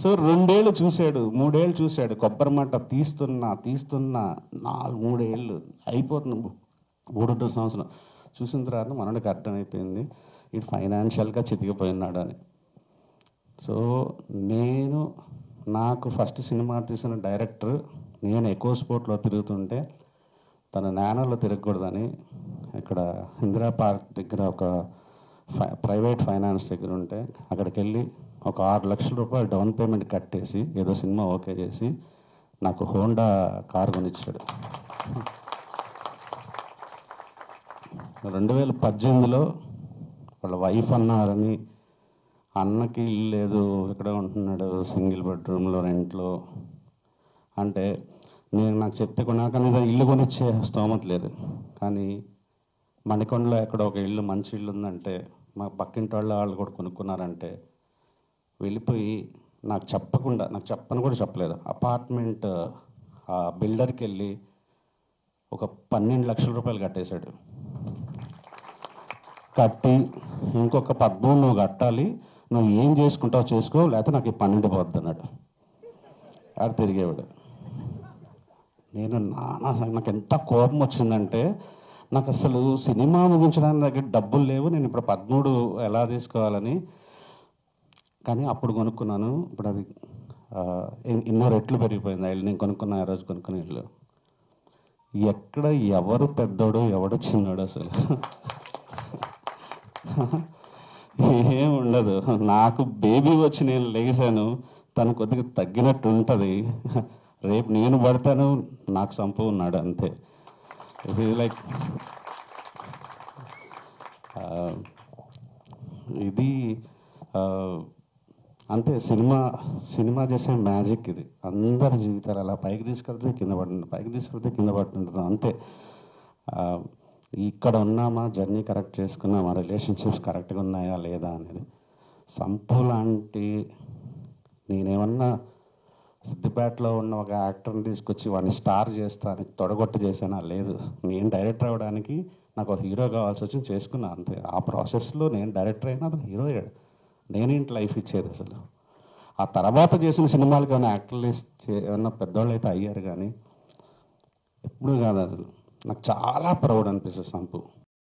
So 2 ఏళ్ళు చూశాడు, 3 ఏళ్ళు చూశాడు. కొబ్బరి మంట తీస్తున్నా 3 ఏళ్ళు అయిపోతుంది, 3 సంవత్సరం చూసిన తర్వాత మనకి అర్థమైపోయింది ఇటు ఫైనాన్షియల్గా చితికిపోయినాడు అని. సో నాకు ఫస్ట్ సినిమా తీసిన డైరెక్టర్, నేను ఎక్కువ స్పోర్ట్లో తిరుగుతుంటే తన నానోలో తిరగకూడదని ఇక్కడ ఇందిరా పార్క్ దగ్గర ఒక ప్రైవేట్ ఫైనాన్స్ దగ్గర ఉంటే అక్కడికి వెళ్ళి ఒక 6 లక్షల రూపాయలు డౌన్ పేమెంట్ కట్టేసి ఏదో సినిమా ఓకే చేసి నాకు హోండా కారు కొనిచ్చాడు. 2018లో వాళ్ళ వైఫ్ అన్నారని, అన్నకి ఇల్లు లేదు, ఇక్కడ ఉంటున్నాడు సింగిల్ బెడ్రూమ్లో రెంట్లో అంటే నాకు చెప్తే కొనాకనేది ఇల్లు కొనిచ్చే స్తోమత లేదు. కానీ మణికొండలో ఎక్కడ ఒక ఇల్లు మంచి ఇల్లు ఉందంటే మా పక్కింటి వాళ్ళు కూడా కొనుక్కున్నారంటే వెళ్ళిపోయి నాకు చెప్పని కూడా చెప్పలేదు, అపార్ట్మెంట్ బిల్డర్కి వెళ్ళి ఒక 12 లక్షల రూపాయలు కట్టేశాడు. కట్టి ఇంకొక 13 నువ్వు కట్టాలి, నువ్వు ఏం చేసుకుంటావు చేసుకో, లేకపోతే నాకు ఈ 12 పోద్ది అన్నాడు. ఆడు తిరిగేవాడు. నాకు ఎంత కోపం వచ్చిందంటే, నాకు అసలు సినిమా ముగించడానికి దగ్గర డబ్బులు లేవు, నేను ఇప్పుడు 13 ఎలా తీసుకోవాలని. కానీ అప్పుడు కొనుక్కున్నాను, ఇప్పుడు అది ఎన్నో రెట్లు పెరిగిపోయింది ఆ ఇల్లు. నేను కొనుక్కున్న ఆ రోజు కొనుక్కున్న ఇల్లు. ఎక్కడ ఎవరు పెద్దోడు ఎవడు చిన్నోడు అసలు ఏం ఉండదు. నాకు బేబీ వచ్చి నేను లేచాను, తను కొద్దిగా తగ్గినట్టు ఉంటుంది, రేపు నేను పడతాను నాకు సంపు ఉన్నాడు అంతే. ఇది లైక్ ఇది అంతే. సినిమా చేసే మ్యాజిక్ ఇది. అందరి జీవితాలు అలా పైకి తీసుకెళ్తే కింద పడుతుంది, పైకి తీసుకెళ్తే కింద పడుతుంటుంది అంతే. ఇక్కడ ఉన్నామా, జర్నీ కరెక్ట్ చేసుకున్నామా, రిలేషన్షిప్స్ కరెక్ట్గా ఉన్నాయా లేదా అనేది. సంపు లాంటి నేనేమన్నా సిద్దిపేటలో ఉన్న ఒక యాక్టర్ని తీసుకొచ్చి వాడిని స్టార్ చేస్తాను తొడగొట్టి చేశానా? లేదు. నేను డైరెక్టర్ అవ్వడానికి నాకు ఒక హీరో కావాల్సి వచ్చి చేసుకున్నా అంతే. ఆ ప్రాసెస్లో నేను డైరెక్టర్ అయినా అతను హీరో అయ్యాడు. నేనేంటి లైఫ్ ఇచ్చేది అసలు? ఆ తర్వాత చేసిన సినిమాలకి ఏమైనా యాక్టర్లు ఏమన్నా పెద్దవాళ్ళు అయితే అయ్యారు, కానీ ఎప్పుడు కాదు. అసలు నాకు చాలా ప్రౌడ్ అనిపిస్తుంది సంపు.